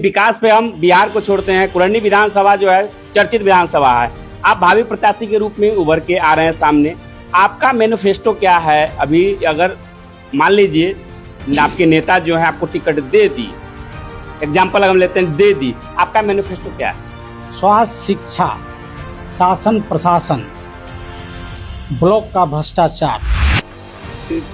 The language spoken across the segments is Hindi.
विकास पे हम बिहार को छोड़ते हैं। कुरहनी विधानसभा जो है चर्चित विधानसभा है। आप भावी प्रत्याशी के रूप में उभर के आ रहे हैं सामने। आपका मैनिफेस्टो क्या है? अभी अगर मान लीजिए आपके नेता जो है आपको टिकट दे दी, एग्जाम्पल हम लेते हैं, दे दी, आपका मैनिफेस्टो क्या है? स्वास्थ्य, शिक्षा, शासन प्रशासन, ब्लॉक का भ्रष्टाचार।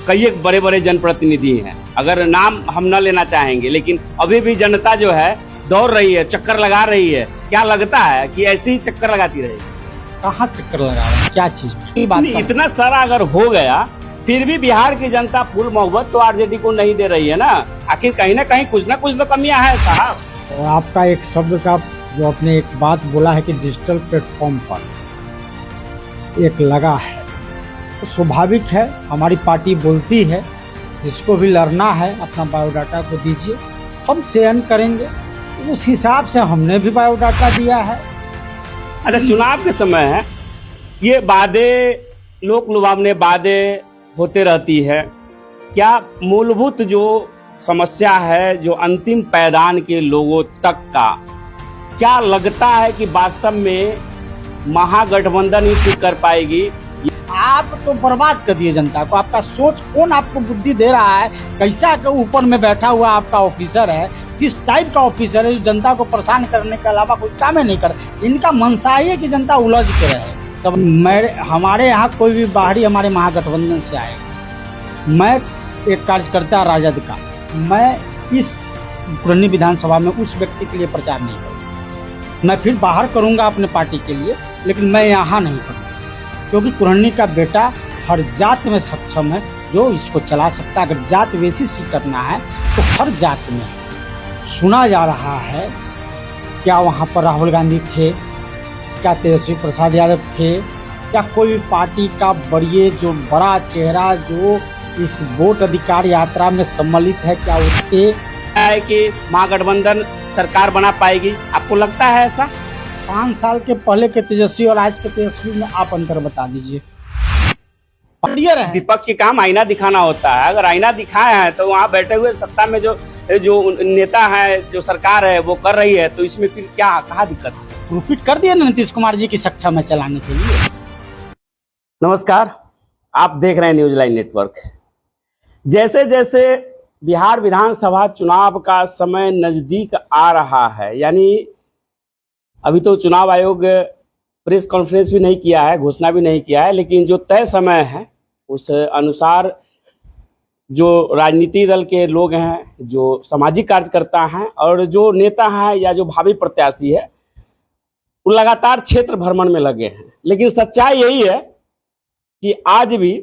कई एक बड़े बड़े जनप्रतिनिधि हैं, अगर नाम हम न लेना चाहेंगे, लेकिन अभी भी जनता जो है दौड़ रही है, चक्कर लगा रही है। क्या लगता है कि ऐसे ही चक्कर लगाती रहेगी? कहाँ चक्कर लगा रहे हैं, क्या चीज में? इतना सारा अगर हो गया फिर भी बिहार की जनता फुल मोहब्बत तो आरजेडी को नहीं दे रही है ना। आखिर कहीं ना कहीं कुछ ना कुछ तो कमियां है साहब। और आपका एक शब्द का जो आपने एक बात बोला है कि डिजिटल प्लेटफॉर्म पर एक लगा है, तो स्वाभाविक है, हमारी पार्टी बोलती है जिसको भी लड़ना है अपना बायोडाटा को दीजिए, हम चयन करेंगे। उस हिसाब से हमने भी बायोडाटा दिया है। अच्छा, चुनाव के समय है, ये बातें लोक लुभावने बातें होते रहती है। क्या मूलभूत जो समस्या है, जो अंतिम पायदान के लोगों तक का, क्या लगता है कि वास्तव में महागठबंधन ही ठीक कर पाएगी? आप तो बर्बाद कर दिए जनता को। आपका सोच कौन आपको बुद्धि दे रहा है? कैसा के ऊपर में बैठा हुआ आपका ऑफिसर है? किस टाइप का ऑफिसर है जो जनता को परेशान करने के अलावा कोई काम ही नहीं कर? इनका मनसा ही है कि जनता उलझ के रहे सब। हमारे यहाँ कोई भी बाहरी हमारे महागठबंधन से आएगा, मैं एक कार्यकर्ता राजद का, मैं इस कुरहनी विधानसभा में उस व्यक्ति के लिए प्रचार नहीं करूँगा। मैं फिर बाहर करूँगा अपने पार्टी के लिए, लेकिन मैं यहाँ नहीं करूँगा, क्योंकि कुरहनी का बेटा हर जात में सक्षम है जो इसको चला सकता है। अगर जात वैसी सी करना है तो हर जात में सुना जा रहा है। क्या वहाँ पर राहुल गांधी थे? क्या तेजस्वी प्रसाद यादव थे? क्या कोई पार्टी का जो बड़ा चेहरा जो इस वोट अधिकार यात्रा में सम्मिलित है, क्या उसके है कि महागठबंधन सरकार बना पाएगी? आपको लगता है ऐसा? 5 साल के पहले के तेजस्वी और आज के तेजस्वी में आप अंतर बता दीजिए। विपक्ष के काम आईना दिखाना होता है। अगर आईना दिखाए हैं तो वहाँ बैठे हुए सत्ता में जो नेता है, जो सरकार है वो कर रही है, तो इसमें फिर क्या कहाँ दिक्कत है? रिपीट कर दिया ना नीतीश कुमार जी की सक्षम है चलाने के लिए। नमस्कार, आप देख रहे हैं न्यूज लाइन नेटवर्क। जैसे जैसे बिहार विधानसभा चुनाव का समय नजदीक आ रहा है, यानी अभी तो चुनाव आयोग प्रेस कॉन्फ्रेंस भी नहीं किया है, घोषणा भी नहीं किया है, लेकिन जो तय समय है उस अनुसार जो राजनीतिक दल के लोग हैं, जो सामाजिक कार्यकर्ता हैं और जो नेता हैं या जो भावी प्रत्याशी है, वो लगातार क्षेत्र भ्रमण में लगे हैं। लेकिन सच्चाई यही है कि आज भी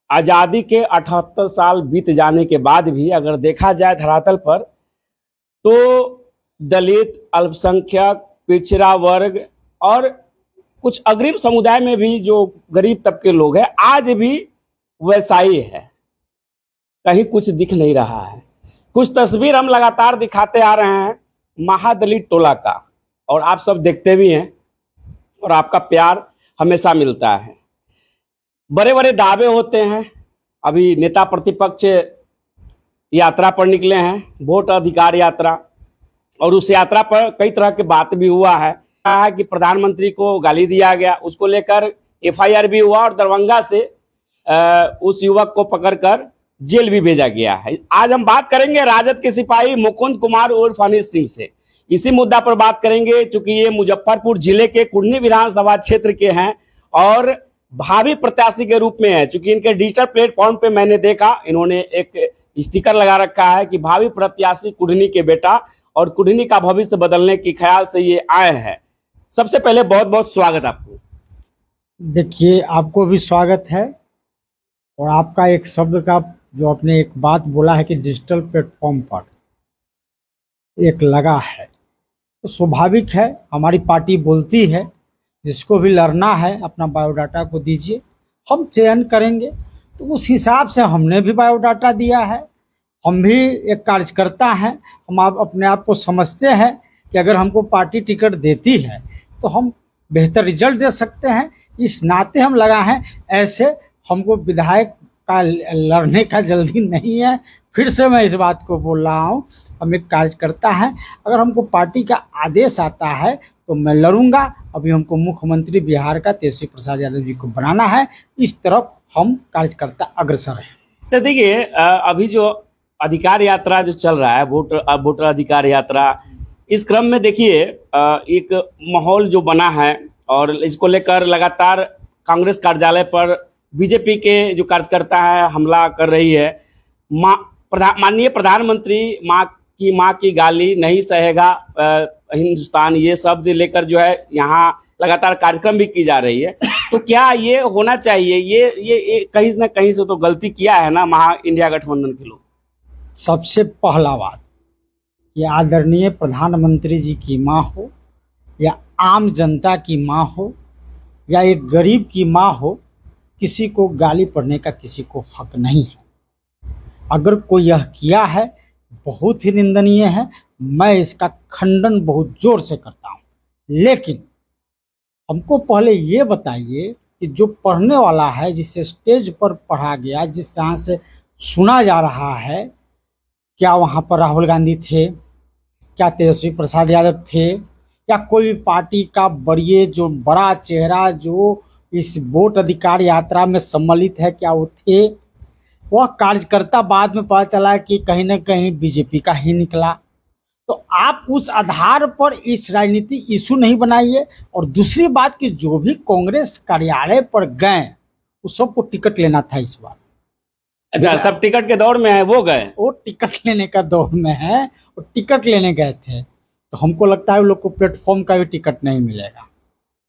आज़ादी के 78 साल बीत जाने के बाद भी अगर देखा जाए धरातल पर, तो दलित, अल्पसंख्यक, पिछड़ा वर्ग और कुछ अग्रिम समुदाय में भी जो गरीब तबके लोग हैं, आज भी वैसा ही है। कहीं कुछ दिख नहीं रहा है। कुछ तस्वीर हम लगातार दिखाते आ रहे हैं महादलित टोला का, और आप सब देखते भी हैं और आपका प्यार हमेशा मिलता है। बड़े बड़े दावे होते हैं। अभी नेता प्रतिपक्ष यात्रा पर निकले हैं, वोट अधिकार यात्रा, और उस यात्रा पर कई तरह की बात भी हुआ है कि प्रधानमंत्री को गाली दिया गया, उसको लेकर एफआईआर भी हुआ और दरभंगा से उस युवक को पकड़कर जेल भी भेजा गया है। आज हम बात करेंगे राजद के सिपाही मुकुंद कुमार उर्फ हनीश सिंह से। इसी मुद्दा पर बात करेंगे, चूंकि ये मुजफ्फरपुर जिले के कुरहनी विधानसभा क्षेत्र के हैं और भावी प्रत्याशी के रूप में है। चूंकि इनके डिजिटल प्लेटफॉर्म पे मैंने देखा, इन्होंने एक स्टिकर लगा रखा है कि भावी प्रत्याशी कुरहनी के बेटा, और कुरहनी का भविष्य बदलने के ख्याल से ये आए हैं। सबसे पहले बहुत बहुत स्वागत आपको। देखिए, आपको भी स्वागत है। और आपका एक शब्द का जो आपने एक बात बोला है कि डिजिटल प्लेटफॉर्म पर एक लगा है, तो स्वाभाविक है, हमारी पार्टी बोलती है जिसको भी लड़ना है अपना बायोडाटा को दीजिए, हम चयन करेंगे। तो उस हिसाब से हमने भी बायोडाटा दिया है। हम भी एक कार्यकर्ता हैं, हम अपने आप को समझते हैं कि अगर हमको पार्टी टिकट देती है तो हम बेहतर रिजल्ट दे सकते हैं। इस नाते हम लगा हैं। ऐसे हमको विधायक का लड़ने का जल्दी नहीं है। फिर से मैं इस बात को बोल रहा हूँ, हम एक कार्यकर्ता है, अगर हमको पार्टी का आदेश आता है तो मैं लड़ूंगा। अभी हमको मुख्यमंत्री बिहार का तेजस्वी प्रसाद यादव जी को बनाना है, इस तरफ हम कार्यकर्ता अग्रसर हैं। तो देखिए अभी जो अधिकार यात्रा जो चल रहा है, वोटर अधिकार यात्रा, इस क्रम में देखिए एक माहौल जो बना है और इसको लेकर लगातार कांग्रेस कार्यालय पर बीजेपी के जो कार्यकर्ता है हमला कर रही है। माननीय प्रधानमंत्री माँ की गाली नहीं सहेगा हिंदुस्तान, ये शब्द लेकर जो है यहाँ लगातार कार्यक्रम भी की जा रही है। तो क्या ये होना चाहिए? ये कहीं ना कहीं से तो गलती किया है ना इंडिया गठबंधन के लोग। सबसे पहला बात, ये आदरणीय प्रधानमंत्री जी की माँ हो या आम जनता की माँ हो या एक गरीब की माँ हो, किसी को गाली पढ़ने का किसी को हक नहीं है। अगर कोई यह किया है बहुत ही निंदनीय है, मैं इसका खंडन बहुत जोर से करता हूँ। लेकिन हमको पहले ये बताइए कि जो पढ़ने वाला है, जिससे स्टेज पर पढ़ा गया, जिस तरह से सुना जा रहा है, क्या वहाँ पर राहुल गांधी थे, क्या तेजस्वी प्रसाद यादव थे, या कोई पार्टी का जो बड़ा चेहरा जो इस वोट अधिकार यात्रा में सम्मिलित है, क्या वो थे? वह कार्यकर्ता बाद में पता चला कि कहीं ना कहीं बीजेपी का ही निकला। तो आप उस आधार पर इस राजनीति इशू नहीं बनाइए। और दूसरी बात कि जो भी कांग्रेस कार्यालय पर गए उस सबको टिकट लेना था इस बार। अच्छा, सब टिकट के दौर में है, वो गए, वो टिकट लेने का दौर में है, वो टिकट लेने गए थे। तो हमको लगता है वो लोग को प्लेटफॉर्म का भी टिकट नहीं मिलेगा।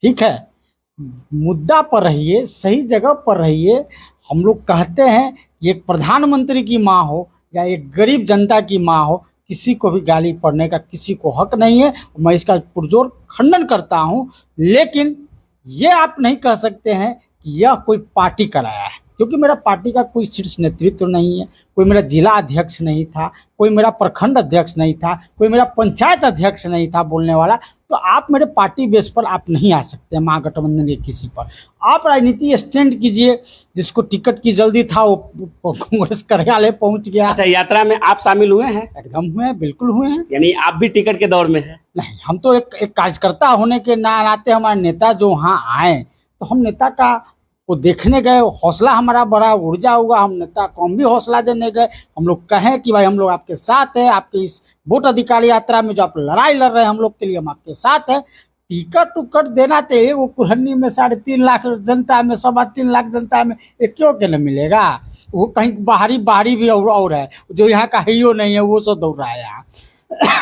ठीक है, मुद्दा पर रहिए, सही जगह पर रहिए। हम लोग कहते हैं कि एक प्रधानमंत्री की माँ हो या एक गरीब जनता की माँ हो, किसी को भी गाली पढ़ने का किसी को हक नहीं है। मैं इसका पुरजोर खंडन करता हूँ। लेकिन ये आप नहीं कह सकते हैं कि यह कोई पार्टी कराया है, क्योंकि मेरा पार्टी का कोई शीर्ष नेतृत्व नहीं है, कोई मेरा जिला अध्यक्ष नहीं था, कोई मेरा प्रखंड अध्यक्ष नहीं था, कोई मेरा पंचायत अध्यक्ष नहीं था बोलने वाला। तो आप मेरे पार्टी बेस पर आप नहीं आ सकते महागठबंधन के किसी पर। आप राजनीति स्टैंड कीजिए। जिसको टिकट की जल्दी था वो कांग्रेस कार्यालय पहुंच गया। अच्छा, यात्रा में आप शामिल हुए हैं? एकदम हुए हैं, बिल्कुल हुए हैं। यानी आप भी टिकट के दौर में हैं? नहीं, हम तो एक कार्यकर्ता होने के नाते हमारे नेता जो वहाँ आए तो हम नेता का वो देखने गए, हौसला हमारा बड़ा, ऊर्जा हुआ, हम नेता को हम भी हौसला देने गए। हम लोग कहें कि भाई हम लोग आपके साथ हैं, आपके इस वोट अधिकार यात्रा में जो आप लड़ाई लड़ रहे हैं हम लोग के लिए, हम आपके साथ हैं। टिकट उकट देना तो वो कुल्हनी में 3.5 लाख जनता में, 3.25 लाख जनता में एक क्यों के न मिलेगा? वो कहीं बाहरी भी और है, जो यहाँ का ही नहीं है वो सब दौड़ रहा है यहाँ।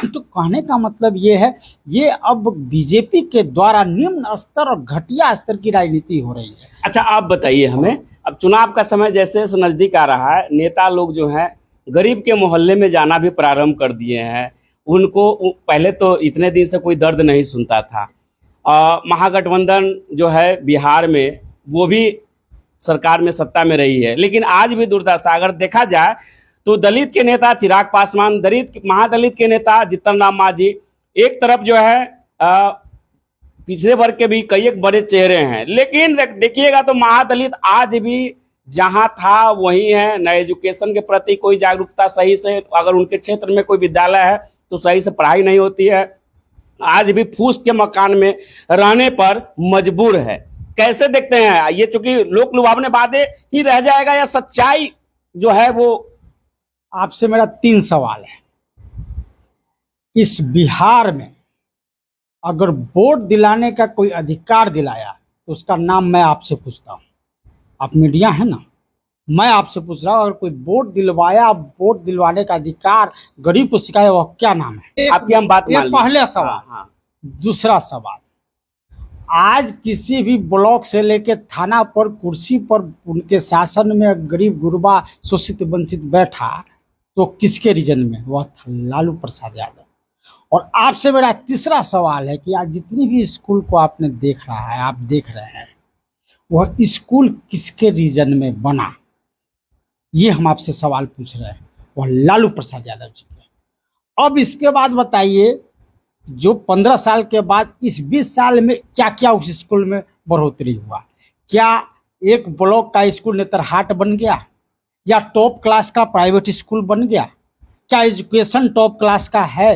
तो कहने का मतलब ये है, ये अब बीजेपी के द्वारा निम्न स्तर और घटिया स्तर की राजनीति हो रही है। अच्छा, आप बताइए हमें, अब चुनाव का समय जैसे नजदीक आ रहा है, नेता लोग जो हैं गरीब के मोहल्ले में जाना भी प्रारंभ कर दिए हैं। उनको पहले तो इतने दिन से कोई दर्द नहीं सुनता था। महागठबंधन जो है बिहार में वो भी सरकार में सत्ता में रही है, लेकिन आज भी दुर्दशा अगर देखा जाए तो दलित के नेता चिराग पासवान, महादलित के नेता जीतन राम मांझी, एक तरफ जो है पिछड़े वर्ग के भी कई एक बड़े चेहरे हैं। लेकिन देखिएगा तो महादलित आज भी जहां था वही है। नए एजुकेशन के प्रति कोई जागरूकता सही से, अगर उनके क्षेत्र में कोई विद्यालय है तो सही से पढ़ाई नहीं होती है। आज भी फूस के मकान में रहने पर मजबूर है। कैसे देखते हैं ये? चूंकि लोक लुभावने वादे ही रह जाएगा या सच्चाई जो है वो? आपसे मेरा 3 सवाल है। इस बिहार में अगर वोट दिलाने का कोई अधिकार दिलाया तो उसका नाम मैं आपसे पूछता हूँ, आप मीडिया है ना, मैं आपसे पूछ रहा हूँ, अगर कोई वोट दिलवाया, वोट दिलवाने का अधिकार गरीब को सिखाया, वह क्या नाम है? आपकी हम बात मान ली। पहले सवाल। हाँ। दूसरा सवाल, आज किसी भी ब्लॉक से लेके थाना पर, कुर्सी पर उनके शासन में गरीब गुरबा शोषित वंचित बैठा तो किसके रीजन में? वह था लालू प्रसाद यादव। और आपसे मेरा तीसरा सवाल है कि आज जितनी भी स्कूल को आपने देख रहा है, आप देख रहे हैं, वह स्कूल किसके रीजन में बना? ये हम आपसे सवाल पूछ रहे हैं। वह लालू प्रसाद यादव जी के। अब इसके बाद बताइए, जो 15 साल के बाद इस 20 साल में क्या क्या उस स्कूल में बढ़ोतरी हुआ? क्या एक ब्लॉक का स्कूल नेतरहाट बन गया? या टॉप क्लास का प्राइवेट स्कूल बन गया? क्या एजुकेशन टॉप क्लास का है?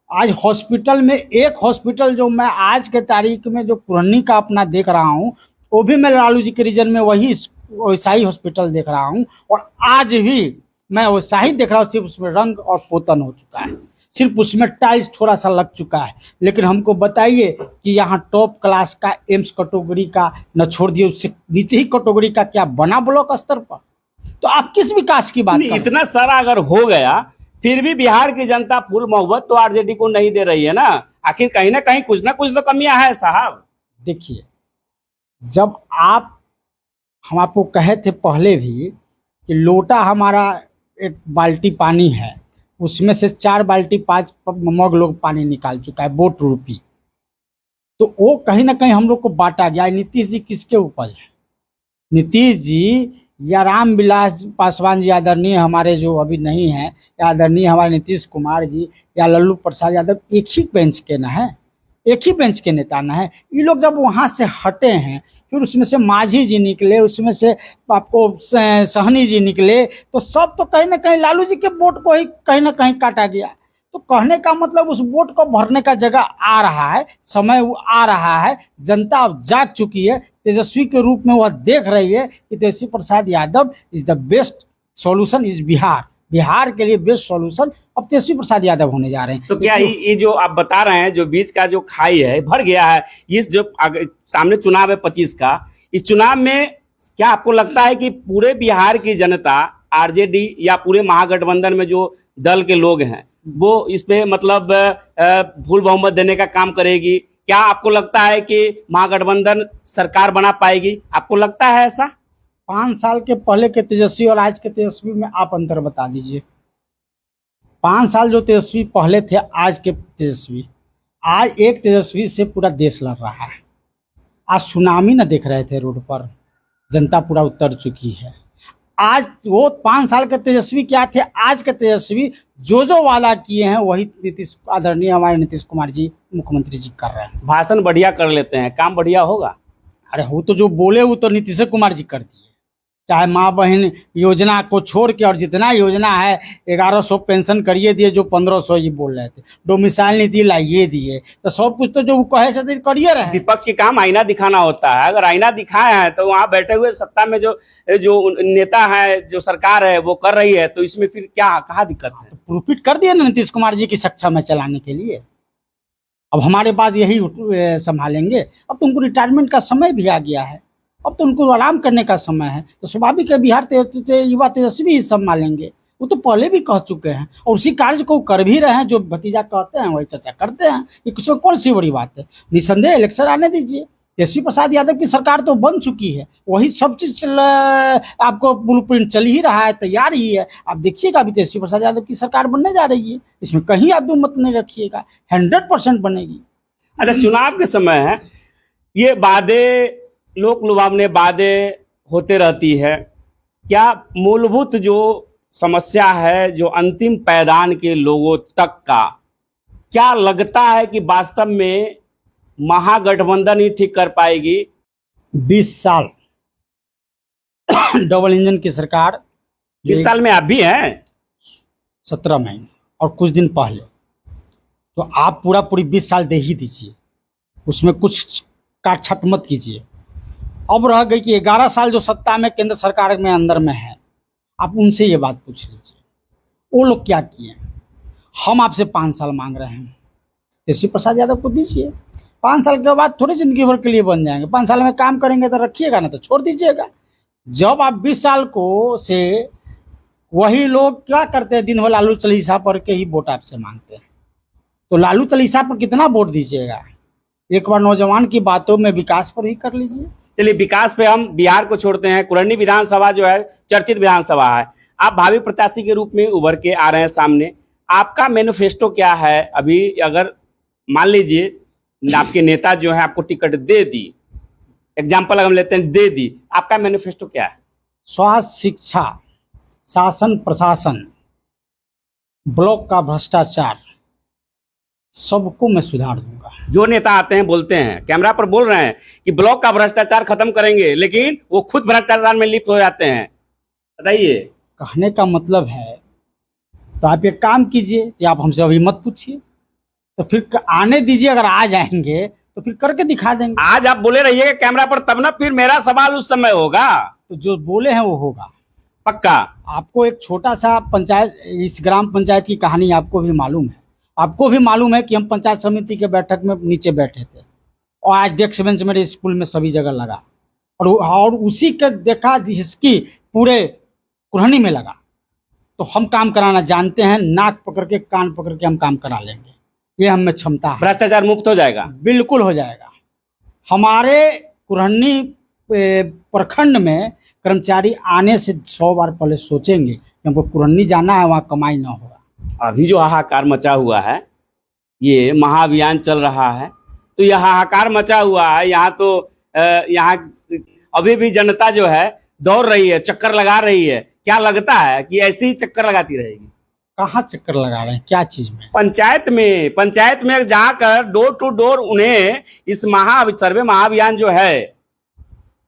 आज हॉस्पिटल में एक हॉस्पिटल जो मैं आज के तारीख में जो पुरनी का अपना देख रहा हूँ, वो भी मैं लालू जी के रीजन में वैसा ही हॉस्पिटल देख रहा हूँ, और आज भी मैं वैसा ही देख रहा हूँ, सिर्फ उसमें रंग और पोतन हो चुका है, सिर्फ उसमें टाइल्स थोड़ा सा लग चुका है। लेकिन हमको बताइए कि यहाँ टॉप क्लास का एम्स कैटेगरी का न छोड़ दिए, उससे नीचे ही कैटेगरी का क्या बना ब्लॉक स्तर पर? तो आप किस विकास की बात कर रहे हैं? इतना सारा अगर हो गया फिर भी बिहार की जनता फुल मोहब्बत तो आरजेडी को नहीं दे रही है ना। आखिर कहीं ना कहीं कुछ ना कुछ तो कमियां है साहब। देखिए, जब हम आपको कहे थे पहले भी कि लोटा हमारा एक बाल्टी पानी है, उसमें से 4 बाल्टी 5 मग लोग पानी निकाल चुका है वोट रूपी, तो वो कहीं ना कहीं हम लोग को बांटा गया। नीतीश जी किसके उपज है? नीतीश जी या राम विलास पासवान जी आदरणीय हमारे जो अभी नहीं हैं, या आदरणीय हमारे नीतीश कुमार जी या लल्लू प्रसाद यादव, एक ही बेंच के ना है, एक ही बेंच के नेता ना है। ये लोग जब वहाँ से हटे हैं, फिर उसमें से मांझी जी निकले, उसमें से आपको सहनी जी निकले, तो सब तो कहीं ना कहीं लालू जी के वोट को ही कहीं ना कहीं काटा गया। तो कहने का मतलब उस वोट को भरने का जगह आ रहा है, समय वो आ रहा है, जनता अब जाग चुकी है, तेजस्वी के रूप में वह देख रही है कि Tejashwi Prasad Yadav is the best solution is Bihar के लिए बेस्ट सॉल्यूशन अब तेजस्वी प्रसाद यादव होने जा रहे हैं। तो क्या ये जो आप बता रहे हैं, जो बीच का जो खाई है भर गया है, इस जो सामने चुनाव है 25 का, इस चुनाव में क्या आपको लगता है कि पूरे बिहार की जनता आरजेडी या पूरे महागठबंधन में जो दल के लोग हैं वो इस पे मतलब फुल बहुमत देने का काम करेगी? क्या आपको लगता है कि महागठबंधन सरकार बना पाएगी? आपको लगता है ऐसा? 5 साल के पहले के तेजस्वी और आज के तेजस्वी में आप अंतर बता दीजिए। 5 साल जो तेजस्वी पहले थे, आज के तेजस्वी, आज एक तेजस्वी से पूरा देश लड़ रहा है। आज सुनामी न देख रहे थे रोड पर, जनता पूरा उतर चुकी है। आज वो 5 साल के तेजस्वी क्या थे, आज के तेजस्वी जो वादा किए हैं वही आदरणीय हमारे नीतीश कुमार जी मुख्यमंत्री जी कर रहे हैं। भाषण बढ़िया कर लेते हैं, काम बढ़िया होगा? अरे वो तो जो बोले वो तो नीतीश कुमार जी कर दिए, चाहे माँ बहन योजना को छोड़ के, और जितना योजना है 1100 पेंशन करिए दिए, जो 1500 ये बोल रहे थे, डोमिसाइल नीति लाइए दिए, तो सब कुछ तो जो कहे से करिए रहे। विपक्ष के काम आईना दिखाना होता है। अगर आईना दिखाए हैं तो वहाँ बैठे हुए सत्ता में जो नेता है, जो सरकार है वो कर रही है, तो इसमें फिर क्या कहाँ दिक्कत है? तो प्रूफिट कर दिया ना नीतीश कुमार जी की सक्षम है चलाने के लिए। अब हमारे बाद यही संभालेंगे। अब तो उनको रिटायरमेंट का समय भी आ गया है, अब तो उनको आराम करने का समय है, तो स्वाभाविक है बिहार युवा तेजस्वी ही संभालेंगे। वो तो पहले भी कह चुके हैं और उसी कार्य को कर भी रहे हैं। जो भतीजा कहते हैं वही चर्चा करते हैं, ये कुछ में कौन सी बड़ी बात है? निसंदेह इलेक्शन आने दीजिए। तेजस्वी प्रसाद यादव की सरकार तो बन चुकी है, वही सब चीज आपको ब्लूप्रिंट चल ही रहा है, तैयार ही है। आप देखिएगा अभी तेजस्वी प्रसाद यादव की सरकार बनने जा रही है, इसमें कहीं आप दो मत नहीं रखिएगा, 100% बनेगी। अच्छा, चुनाव के समय है, ये बातें लोक लुभावने बातें होते रहती है, क्या मूलभूत जो समस्या है जो अंतिम पायदान के लोगों तक का, क्या लगता है कि वास्तव में महागठबंधन ही ठीक कर पाएगी? 20 साल डबल इंजन की सरकार, 20 साल में आप भी हैं, 17 महीने और कुछ दिन पहले, तो आप पूरी 20 साल दे ही दीजिए, उसमें कुछ काट छट मत कीजिए। अब रह गई कि 11 साल जो सत्ता में केंद्र सरकार में अंदर में है, आप उनसे ये बात पूछ लीजिए वो लोग क्या किए। हम आपसे 5 साल मांग रहे हैं, तेजस्वी प्रसाद यादव को दीजिए। 5 साल के बाद थोड़ी जिंदगी भर के लिए बन जाएंगे, 5 साल में काम करेंगे तो रखिएगा, ना तो छोड़ दीजिएगा। जब आप 20 साल को से वही लोग क्या करते हैं, दिन भर लालू चालीसा पर के ही वोट आपसे मांगते हैं, तो लालू चालीसा पर कितना वोट दीजिएगा? एक बार नौजवान की बातों में विकास पर ही कर लीजिए। चलिए, विकास पे हम बिहार को छोड़ते हैं। कुरनी विधानसभा जो है चर्चित विधानसभा है, आप भावी प्रत्याशी के रूप में उभर के आ रहे हैं सामने, आपका मैनिफेस्टो क्या है? अभी अगर मान लीजिए आपके नेता जो है आपको टिकट दे दी, एग्जाम्पल हम लेते हैं, दे दी, आपका मैनिफेस्टो क्या है? स्वास्थ्य, शिक्षा, शासन प्रशासन, ब्लॉक का भ्रष्टाचार, सबको मैं सुधार दूंगा। जो नेता आते हैं बोलते हैं, कैमरा पर बोल रहे हैं कि ब्लॉक का भ्रष्टाचार खत्म करेंगे, लेकिन वो खुद भ्रष्टाचार में लिप्त हो जाते हैं। बताइए। कहने का मतलब है, तो आप एक काम कीजिए कि आप हमसे अभी मत पूछिए, तो फिर आने दीजिए, अगर आ जाएंगे तो फिर करके दिखा देंगे। आज आप बोले रहिएगा कैमरा पर, तब ना फिर मेरा सवाल उस समय होगा। तो जो बोले हैं वो होगा पक्का। आपको एक छोटा सा पंचायत, इस ग्राम पंचायत की कहानी आपको भी मालूम है। आपको भी मालूम है कि हम पंचायत समिति के बैठक में नीचे बैठे थे और आज डेस्क बेंच मेरे स्कूल में सभी जगह लगा, और उसी का देखा हिस्की पूरे कुरहनी में लगा। तो हम काम कराना जानते हैं, नाक पकड़ के कान पकड़ के हम काम करा लेंगे, ये हम में क्षमता है। भ्रष्टाचार मुक्त हो जाएगा, बिल्कुल हो जाएगा। हमारे कुरहनी प्रखंड में कर्मचारी आने से 100 बार पहले सोचेंगे कि हमको कुरहनी जाना है, वहाँ कमाई ना होगा। अभी जो हाहाकार मचा हुआ है, ये महाअभियान चल रहा है, तो यह हाहाकार मचा हुआ है। यहाँ तो यहाँ अभी भी जनता जो है दौड़ रही है, चक्कर लगा रही है। क्या लगता है कि ऐसी ही चक्कर लगाती रहेगी? कहाँ चक्कर लगा रहे हैं, क्या चीज में? पंचायत में जाकर डोर टू डोर उन्हें इस सर्वे महाअभियान जो है,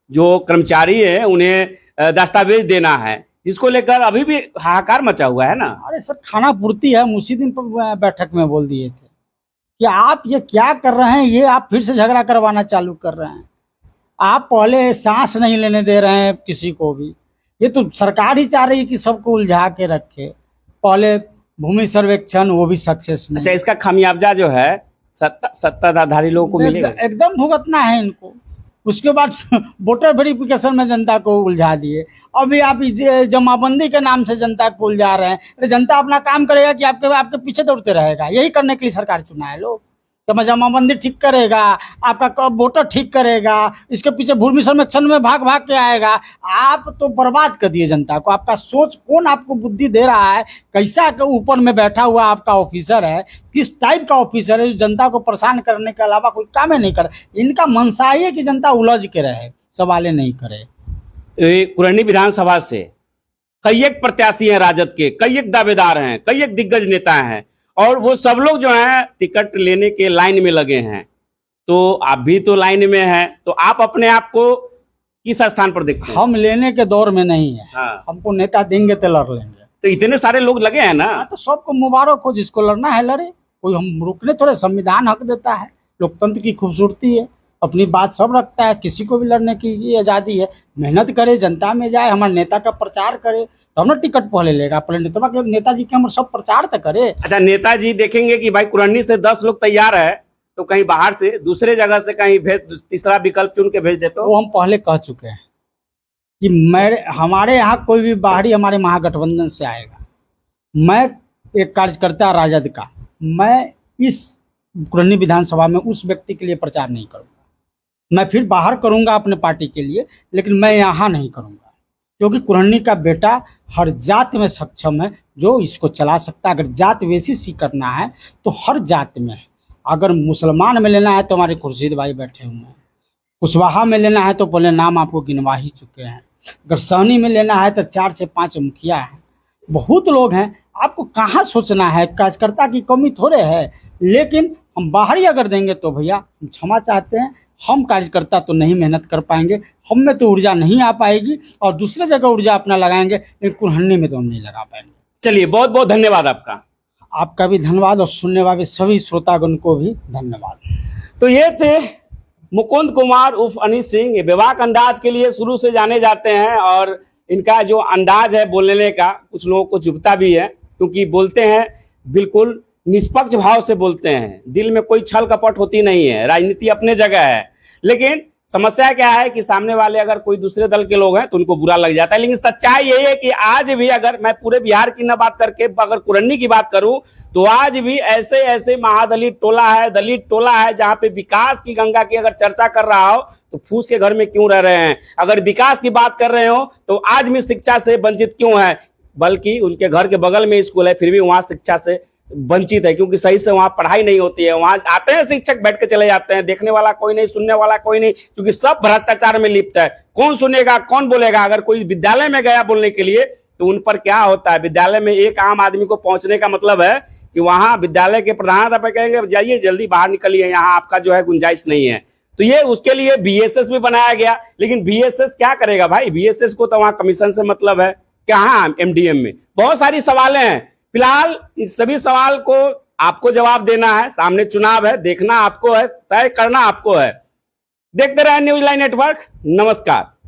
जो कर्मचारी है उन्हें दस्तावेज देना है, जिसको लेकर अभी भी हाहाकार मचा हुआ है ना। अरे सर, खाना पूर्ति है, हम उसी दिन पर बैठक में बोल दिए थे कि आप ये क्या कर रहे हैं, ये आप फिर से झगड़ा करवाना चालू कर रहे हैं। आप पहले सांस नहीं लेने दे रहे हैं किसी को भी। ये तो सरकार ही चाह रही है कि सबको उलझा के रखे। पहले भूमि सर्वेक्षण, वो भी सक्सेस नहीं। अच्छा, इसका खामियाजा जो है सत्ताधारी लोगों को मिलेगा? एकदम भुगतना है इनको। उसके बाद वोटर वेरिफिकेशन में जनता को उलझा दिए। अभी आप जमाबंदी के नाम से जनता को उलझा रहे हैं। अरे जनता अपना काम करेगा कि आपके पीछे दौड़ते रहेगा? यही करने के लिए सरकार चुना है लोग। तो जमाबंदी ठीक करेगा, आपका वोटर ठीक करेगा, इसके पीछे भूमि सर्वेक्षण में भाग भाग के आएगा। आप तो बर्बाद कर दिए जनता को। आपका सोच, कौन आपको बुद्धि दे रहा है? कैसा के ऊपर में बैठा हुआ आपका ऑफिसर है, किस टाइप का ऑफिसर है जो जनता को परेशान करने के अलावा कोई काम नहीं करे? इनका मनसा ही है कि जनता उलझ के रहे, सवालें नहीं करे। कुरहनी विधानसभा से कई एक प्रत्याशी हैं राजद के, कई एक दावेदार हैं, कई एक दिग्गज नेता हैं, और वो सब लोग जो हैं टिकट लेने के लाइन में लगे हैं। तो आप भी तो लाइन में हैं, तो आप अपने आप को किस स्थान पर देखते हैं? हम लेने के दौर में नहीं है। हाँ। हमको नेता देंगे तो लड़ लेंगे। तो इतने सारे लोग लगे हैं ना, तो सबको मुबारक हो, जिसको लड़ना है लड़े। कोई हम रुकने थोड़े, संविधान हक देता है, लोकतंत्र की खूबसूरती है, अपनी बात सब रखता है, किसी को भी लड़ने की आज़ादी है। मेहनत करे, जनता में जाए, हमारे नेता का प्रचार करे, तो हम टिकट पहले लेगा। पहले नेताजी के हम सब प्रचार तो करे। अच्छा, नेताजी देखेंगे कि भाई कुरहनी से 10 लोग तैयार है, तो कहीं बाहर से दूसरे जगह से कहीं भेज, तीसरा विकल्प चुन के भेज देते हो? वो हम पहले कह चुके हैं कि हमारे यहाँ कोई भी बाहरी हमारे महागठबंधन से आएगा, मैं एक कार्यकर्ता राजद का, मैं इस कुरहनी विधानसभा में उस व्यक्ति के लिए प्रचार नहीं करूँगा। मैं फिर बाहर करूँगा अपने पार्टी के लिए, लेकिन मैं यहाँ नहीं करूँगा, क्योंकि कुरहनी का बेटा हर जात में सक्षम है जो इसको चला सकता है। अगर जात बेसिस ही करना है तो हर जात में है। अगर मुसलमान में लेना है तो हमारे खुर्शीद भाई बैठे हुए हैं। कुशवाहा में लेना है तो पहले नाम आपको गिनवा ही चुके हैं। अगर सहनी में लेना है तो 4 से 5 मुखिया हैं, बहुत लोग हैं। आपको कहाँ सोचना है? कार्यकर्ता की कमी थोड़े है, लेकिन हम बाहरी अगर देंगे तो भैया हम क्षमा चाहते हैं, हम कार्यकर्ता तो नहीं मेहनत कर पाएंगे, हम में तो ऊर्जा नहीं आ पाएगी, और दूसरे जगह ऊर्जा अपना लगाएंगे, लेकिन कुरहनी में तो हम नहीं लगा पाएंगे। चलिए, बहुत बहुत धन्यवाद आपका। आपका भी धन्यवाद, और सुनने वाले सभी श्रोतागण को भी धन्यवाद। तो ये थे मुकुंद कुमार उर्फ अनिल सिंह। ये बेबाक अंदाज के लिए शुरू से जाने जाते हैं, और इनका जो अंदाज है बोलने का कुछ लोगों को चुभता भी है, क्योंकि बोलते हैं बिल्कुल निष्पक्ष भाव से बोलते हैं, दिल में कोई छल कपट होती नहीं है। राजनीति अपने जगह है, लेकिन समस्या क्या है कि सामने वाले अगर कोई दूसरे दल के लोग हैं तो उनको बुरा लग जाता है। लेकिन सच्चाई यही है कि आज भी, अगर मैं पूरे बिहार की न बात करके अगर कुरहनी की बात करूं, तो आज भी ऐसे ऐसे महादलित टोला है, दलित टोला है, जहां पे विकास की गंगा की अगर चर्चा कर रहा हो तो फूस के घर में क्यों रह रहे हैं। अगर विकास की बात कर रहे हो तो आज भी शिक्षा से वंचित क्यों है, बल्कि उनके घर के बगल में स्कूल है, फिर भी वहां शिक्षा से वंचित है, क्योंकि सही से वहां पढ़ाई नहीं होती है। वहां आते हैं शिक्षक, बैठ के चले जाते हैं, देखने वाला कोई नहीं, सुनने वाला कोई नहीं, क्योंकि सब भ्रष्टाचार में लिप्त है। कौन सुनेगा, कौन बोलेगा? अगर कोई विद्यालय में गया बोलने के लिए तो उन पर क्या होता है? विद्यालय में एक आम आदमी को पहुंचने का मतलब है कि वहां विद्यालय के प्रधानाध्यापक कहेंगे जाइए जल्दी बाहर निकलिए, यहाँ आपका जो है गुंजाइश नहीं है। तो ये उसके लिए बीएसएस भी बनाया गया, लेकिन बीएसएस क्या करेगा भाई? बीएसएस को तो वहां कमीशन से मतलब है, कहाँ एमडीएम में, बहुत सारी सवालें हैं। फिलहाल इस सभी सवाल को आपको जवाब देना है, सामने चुनाव है, देखना आपको है, तय करना आपको है। देखते रहे न्यूज लाइन नेटवर्क। नमस्कार।